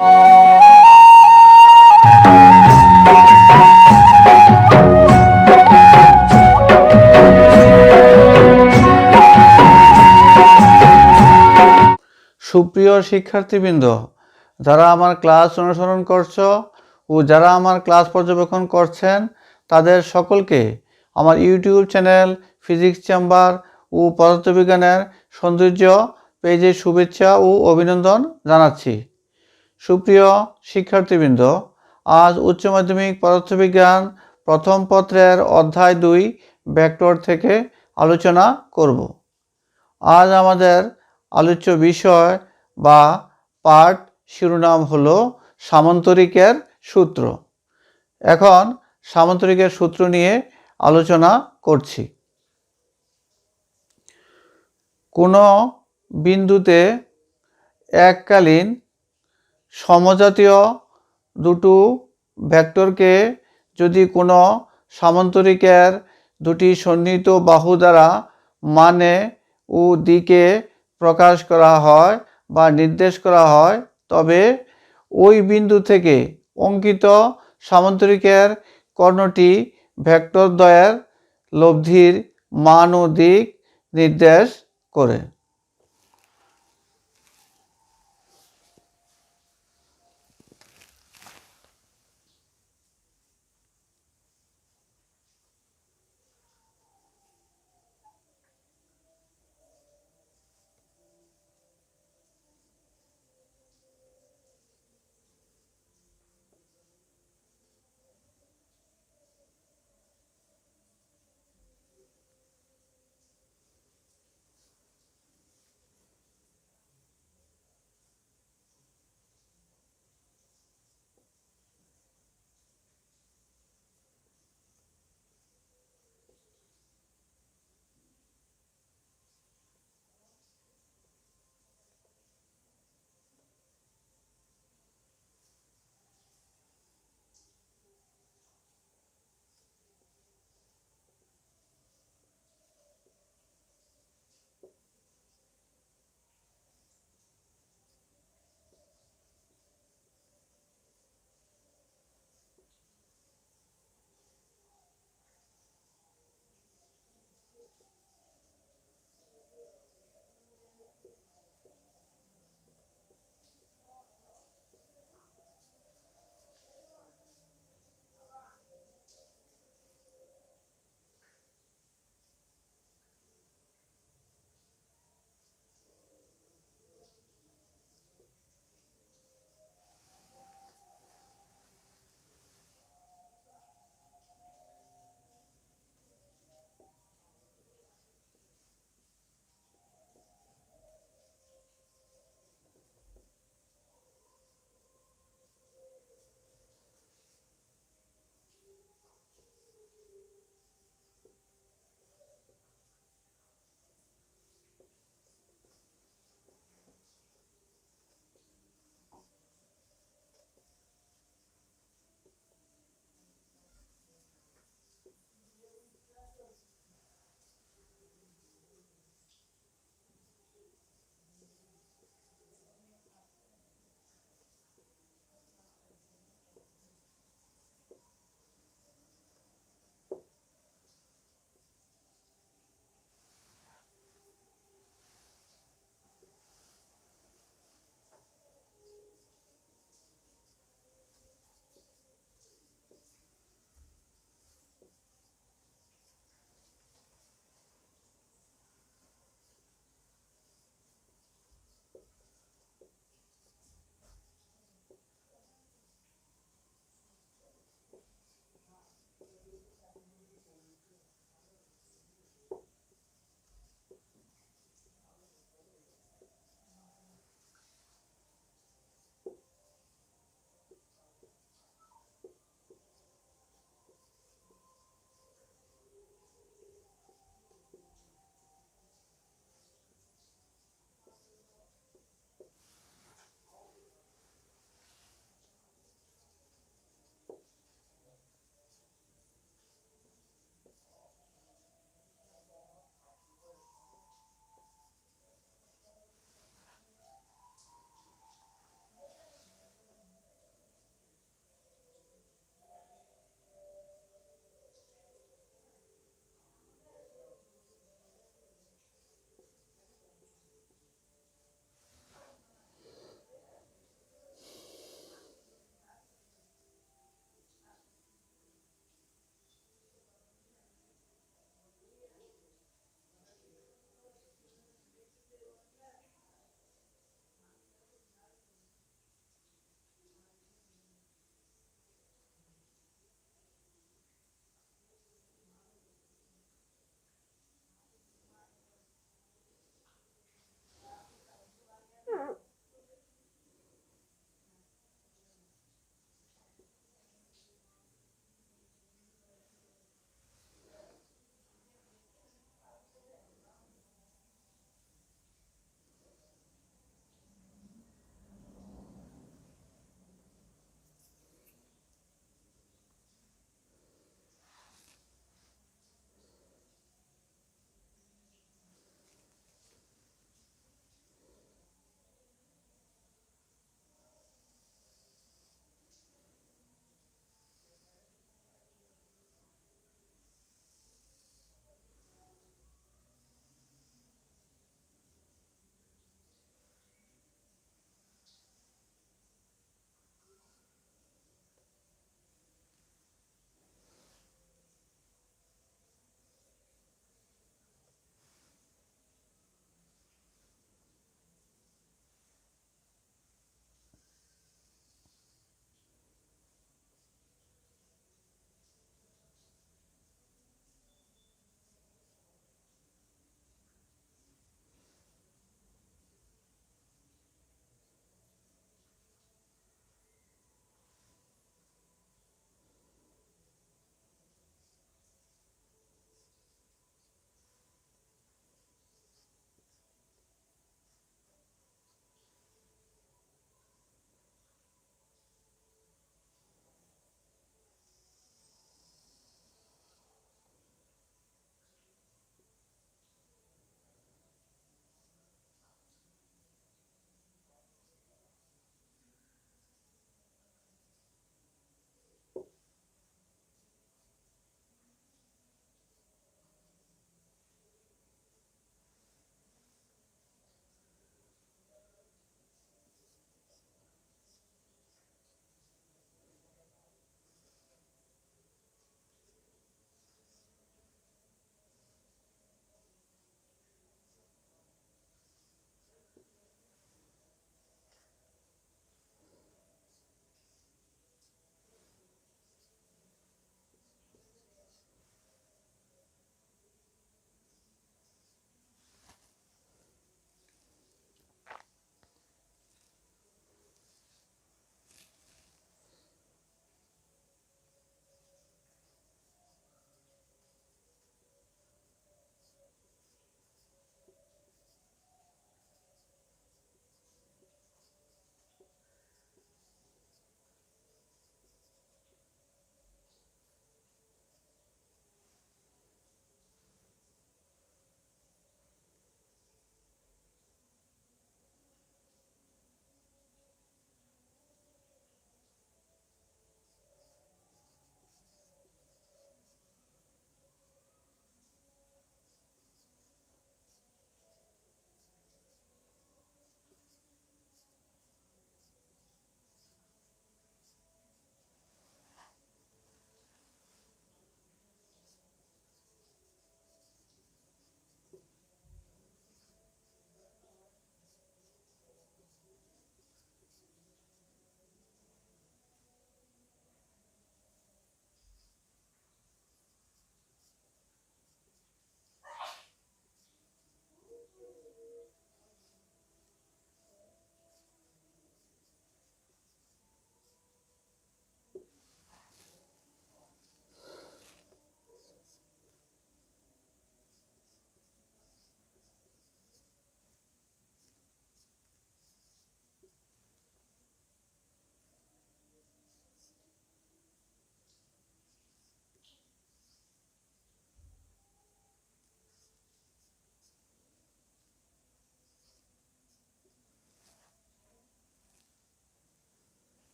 সুপ্রিয় শিক্ষার্থীবৃন্দ, যারা আমার ক্লাস অনুসরণ করছো ও যারা আমার ক্লাস পর্যবেক্ষণ করছেন তাদের সকলকে আমার ইউটিউব চ্যানেল ফিজিক্স চেম্বার ও পদার্থবিজ্ঞানের সৌন্দর্য পেজে শুভেচ্ছা ও অভিনন্দন জানাচ্ছি। সুপ্রিয় শিক্ষার্থীবৃন্দ, আজ উচ্চ মাধ্যমিক পদার্থবিজ্ঞান প্রথম পত্রের অধ্যায় 2 ভেক্টর থেকে আলোচনা করব। আজ আমাদের আলোচ্য বিষয় বা পাঠ শিরোনাম হলো সামান্তরিকের সূত্র। এখন সামান্তরিকের সূত্র নিয়ে আলোচনা করছি। কোনো বিন্দুতে এককালীন সমজাতীয় দুটো ভেক্টরকে যদি কোনো সামান্তরিকের দুটি সন্নিহিত বাহু দ্বারা মানে ও দিকে প্রকাশ করা হয় বা নির্দেশ করা হয়, তবে ওই বিন্দু থেকে অঙ্কিত সামান্তরিকের কর্ণটি ভেক্টরদ্বয়ের লব্ধির মান ও দিক নির্দেশ করে।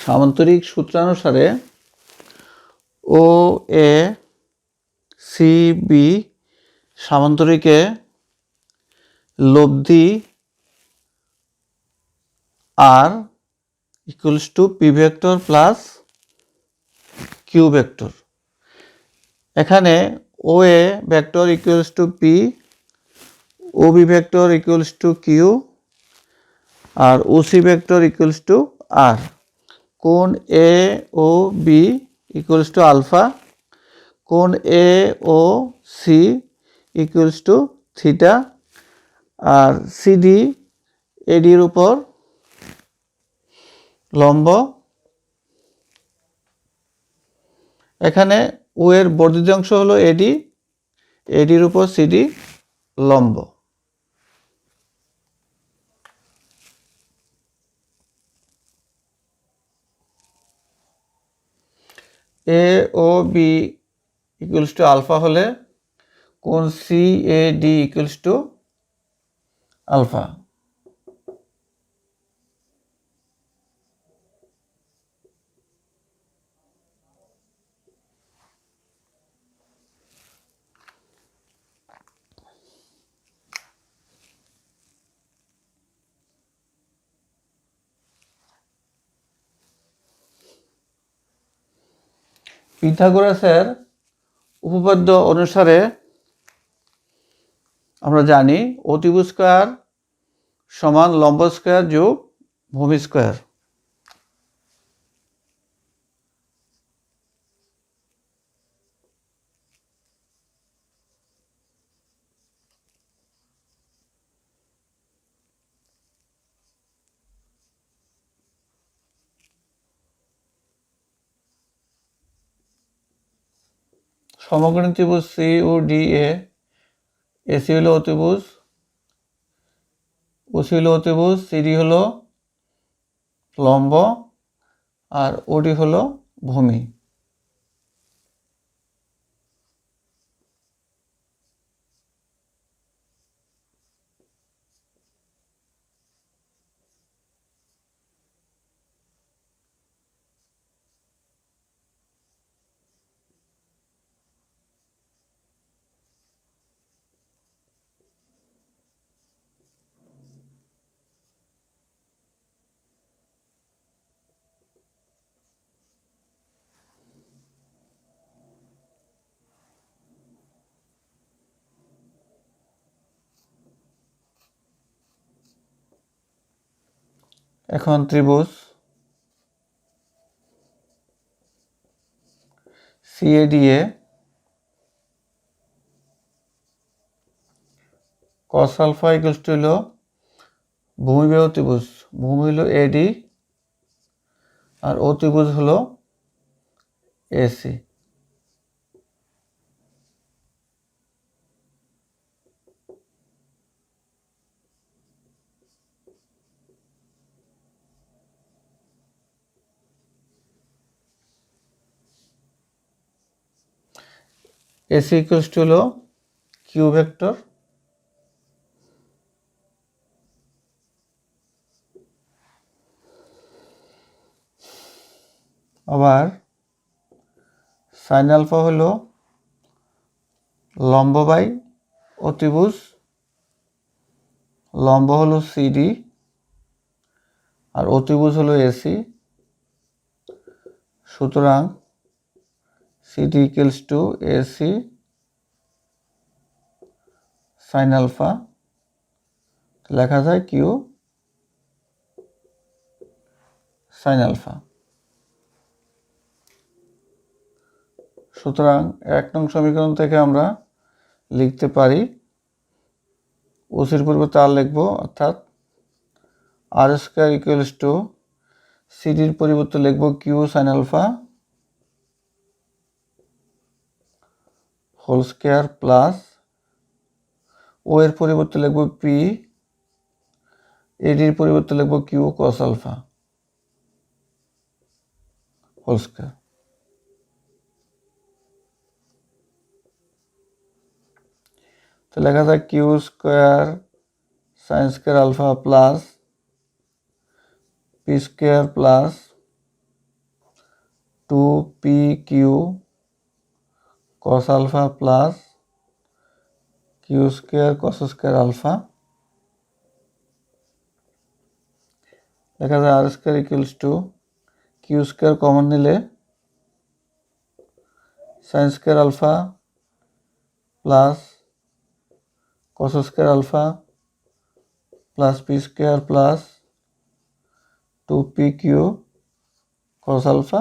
সামান্তরিক সূত্রানুসারে ও এ সি বি সামান্তরিকে লব্ধি R equals to P vector plus Q vector. এখানে O A vector equals to P, O B vector equals to Q আর O C vector equals to R. কোণ A O B equals to alpha, কোণ A O C equals to theta আর CD এডির উপর লম্ব। এখানে ও এর বর্ধিত অংশ হলো এডি, এডির উপর সিডি লম্ব। A O B equals to alpha হলে কোণ C A D equals to alpha. পিথাগোরাসের উপপাদ্য অনুসারে আমরা জানি অতিভুজ স্কয়ার সমান লম্ব স্কয়ার যোগ ভূমি স্কয়ার। সমকোণী ত্রিভুজ C O D A, AC হলো অতিভুজ, ওসি হলো অতিভুজ, সিডি হলো লম্ব আর ওডি হলো ভূমি। এখন ত্রিভুজ সিএডিএ cos আলফা ইকুয়ালস টু হলো ভূমিবাহু ত্রিভুজ, ভূমি হলো এডি আর অতিভুজ হলো এসি। এসি ইকুয়ালস টু হলো কিউ ভেক্টর, আবার সাইন আলফা হলো লম্ব বাই অতিভুজ, লম্ব হলো সিডি আর অতিভুজ হলো এসি। সুতরাং CD equals to AC sine alpha, লেখা যায় কিউ সাইন আলফা। সুতরাং 1 নং সমীকরণ থেকে আমরা লিখতে পারি ওসির পরিবর্তে আর লিখবো, অর্থাৎ আর স্কয়ার ইকুয়ালস টু সিডির পরিবর্তে লিখবো Q sine alpha whole square plus O এর পরিবর্তে লিখবো পি, এডির পরিবর্তে লিখবো Q cos alpha whole square. তো লেখা যায় Q square sine square alpha plus P square plus 2pq cos alpha plus q square cos square alpha লেখা যায় r square equals to q square common নিলে sin square alpha plus cos square alpha plus p square plus 2pq cos alpha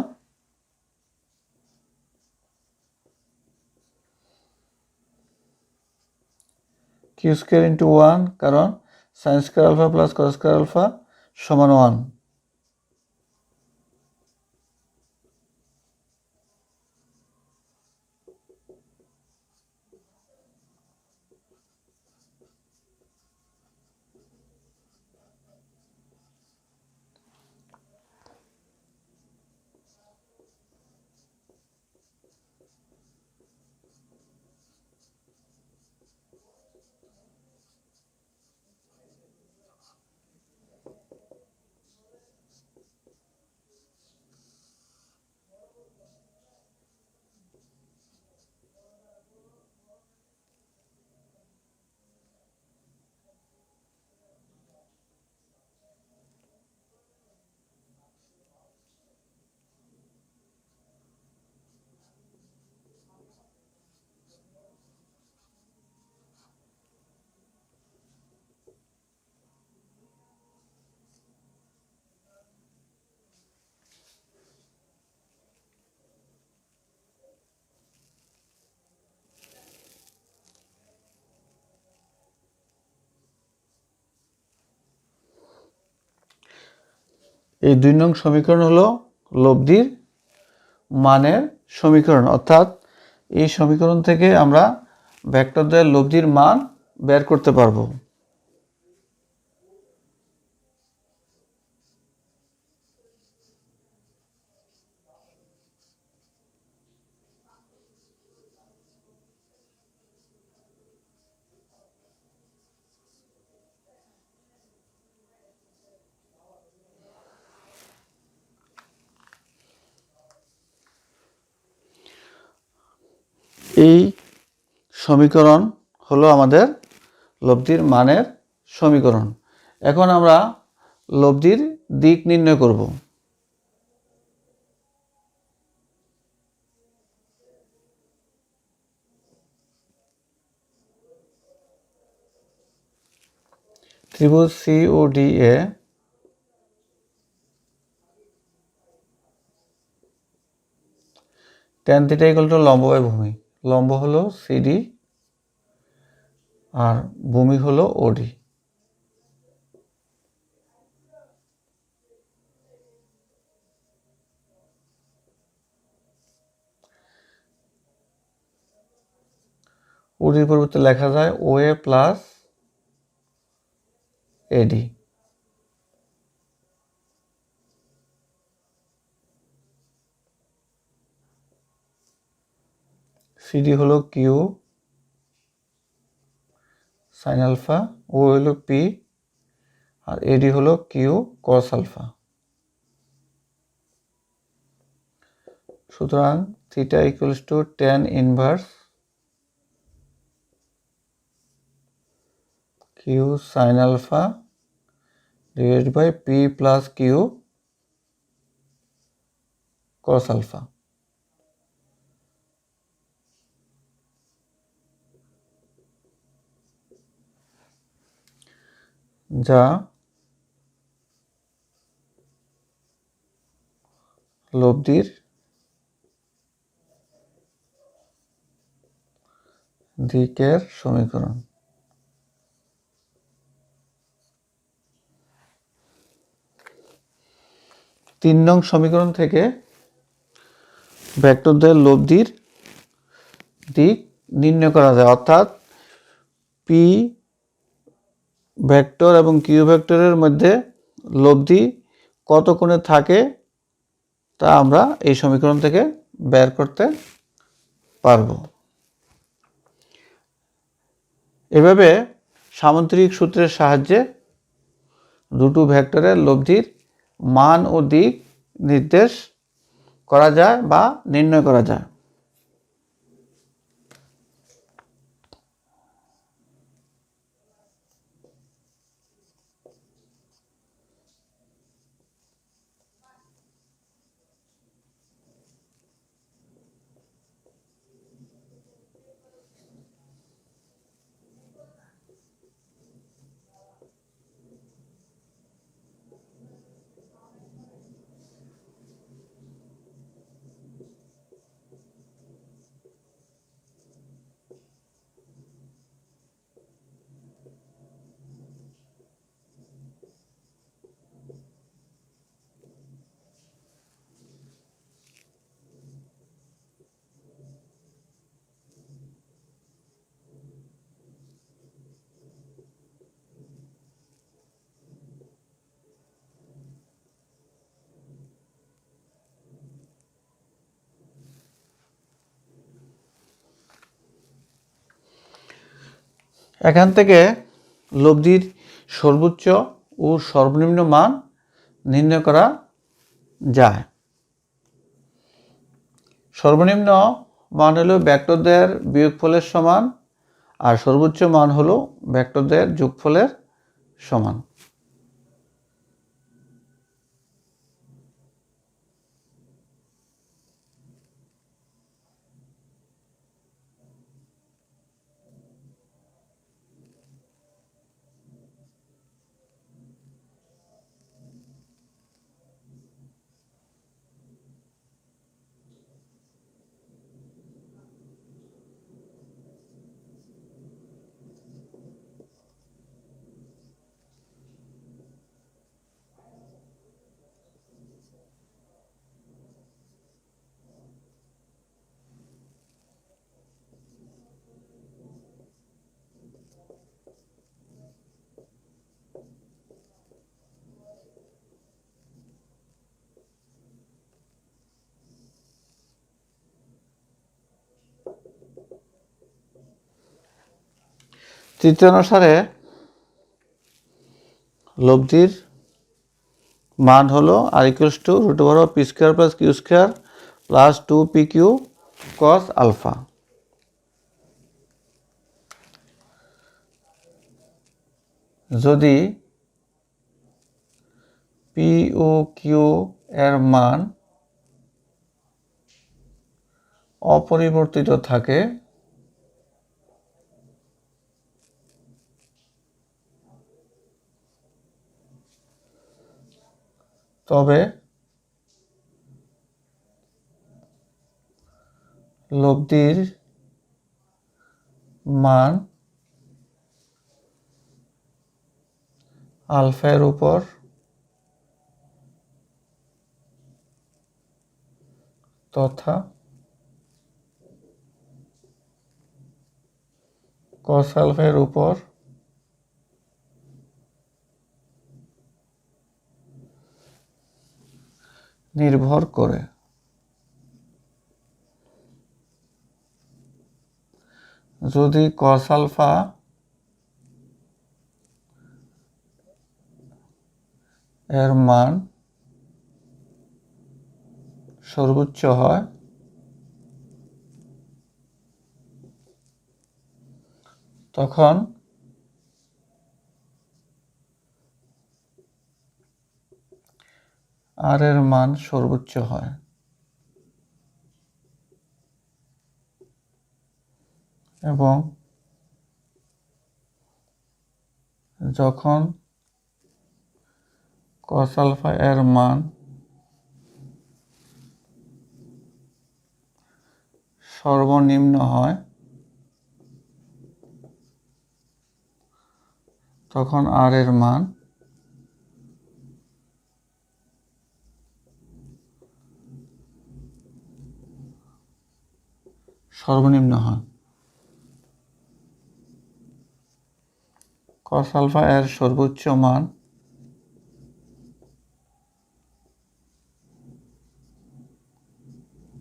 q square into 1 কারণ sin square alpha plus cos square alpha সমান 1। এই 2 নং সমীকরণ হলো লব্ধির মানের সমীকরণ, অর্থাৎ এই সমীকরণ থেকে আমরা ভেক্টরদের লব্ধির মান বের করতে পারবো। এই সমীকরণ হলো আমাদের লব্ধির মানের সমীকরণ। এখন আমরা লব্ধির দিক নির্ণয় করব। ত্রিভুজ COD এ tan θ = লম্ব বাই ভূমি। লম্ব হলো CD আর ভূমি হলো OD। OD পরিবর্তে লেখা যায় OA প্লাস AD। CD হলো Q sin alpha, O হলো P আর AD হলো Q cos alpha। সুতরাং θ = tan inverse Q sin alpha divided by P plus Q cos alpha। যা লব্ধির দিকের সমীকরণ। 3 নং সমীকরণ থেকে ভেক্টরদের লব্ধির দিক নির্ণয় করা যায়, অর্থাৎ P ভেক্টর এবং Q ভেক্টরের মধ্যে লব্ধি কত কোণে থাকে তা আমরা এই সমীকরণ থেকে বের করতে পারব। এভাবে সামুদ্রিক সূত্রের সাহায্যে দুটো ভেক্টরের লব্ধির মান ও দিক নির্দেশ করা যায় বা নির্ণয় করা যায়। এখান থেকে লব্ধির সর্বোচ্চ ও সর্বনিম্ন মান নির্ণয় করা যায়। সর্বনিম্ন মান হলো ভেক্টরদ্বয়ের বিয়োগফলের সমান, আর সর্বোচ্চ মান হলো ভেক্টরদ্বয়ের যোগফলের সমান। তৃতীয়ানুসারে লব্ধির মান হলো r √p² + q² + 2pq cos alpha. যদি p ও q এর মান অপরিবর্তিত থাকে তবে লব্ধির মান আলফা এর উপর তথা cos আলফা এর উপর নির্ভর করে। যদি cos আলফা এর মান সর্বোচ্চ হয় তখন r এর মান সর্বোচ্চ হয়, এবং যখন cos আলফা এর মান সর্বনিম্ন হয় তখন r এর মান সর্বনিম্ন হয়। cos আলফা এর সর্বোচ্চ মান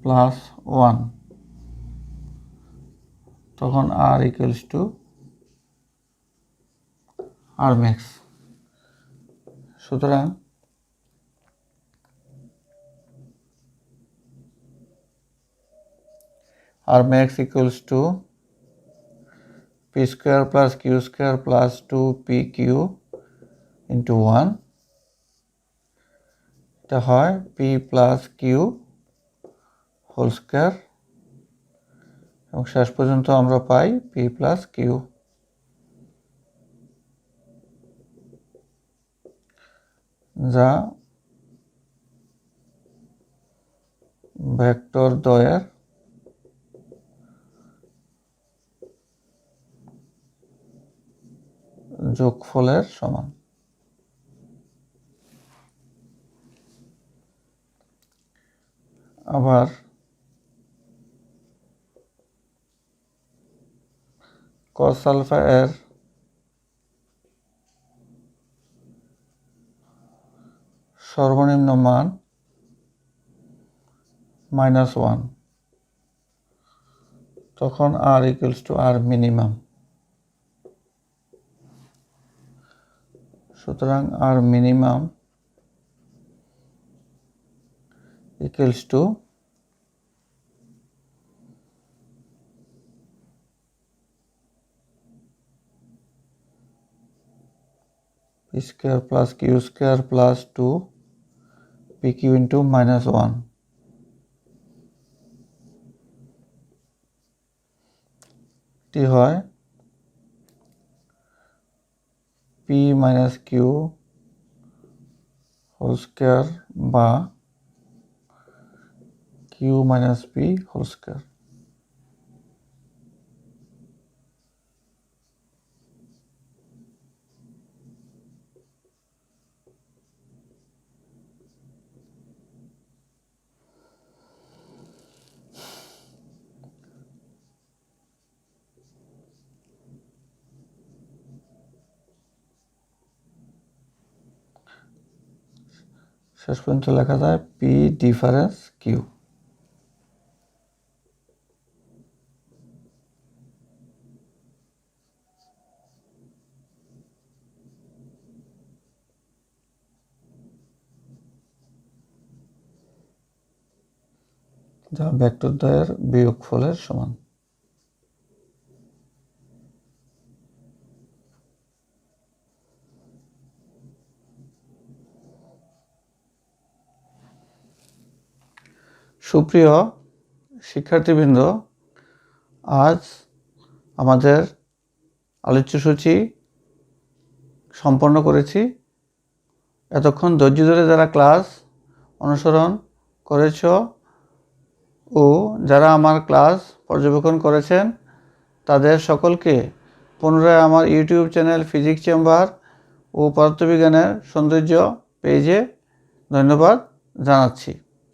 +1, তখন r = r max। সুতরাং r max equals to p square plus q square plus 2pq into 1, এটা হয় p plus q whole square, এবং শেষ পর্যন্ত আমরা পাই p plus q। যা ভেক্টর দ্বয়ের যোগফলের সমান। আবার cos আলফা এর সর্বনিম্ন মান -1, তখন r equals to r minimum। সুতরাং r minimum equals to p square plus q square plus 2 pq into -1। টি হয় p minus q whole square বা q minus p whole square। শেষ পর্যন্ত লেখা যায় p ডিফারেন্স q। যা ভেক্টর দ্বয়ের বিয়োগফলের সমান। সুপ্রিয় শিক্ষার্থীবৃন্দ, আজ আমাদের আলোচ্যসূচি সম্পন্ন করেছি। এতক্ষণ ধৈর্য ধরে যারা ক্লাস অনুসরণ করেছ ও যারা আমার ক্লাস পর্যবেক্ষণ করেছেন তাদের সকলকে পুনরায় আমার ইউটিউব চ্যানেল ফিজিক্স চেম্বার ও পদার্থবিজ্ঞানের সৌন্দর্য পেজে ধন্যবাদ জানাচ্ছি।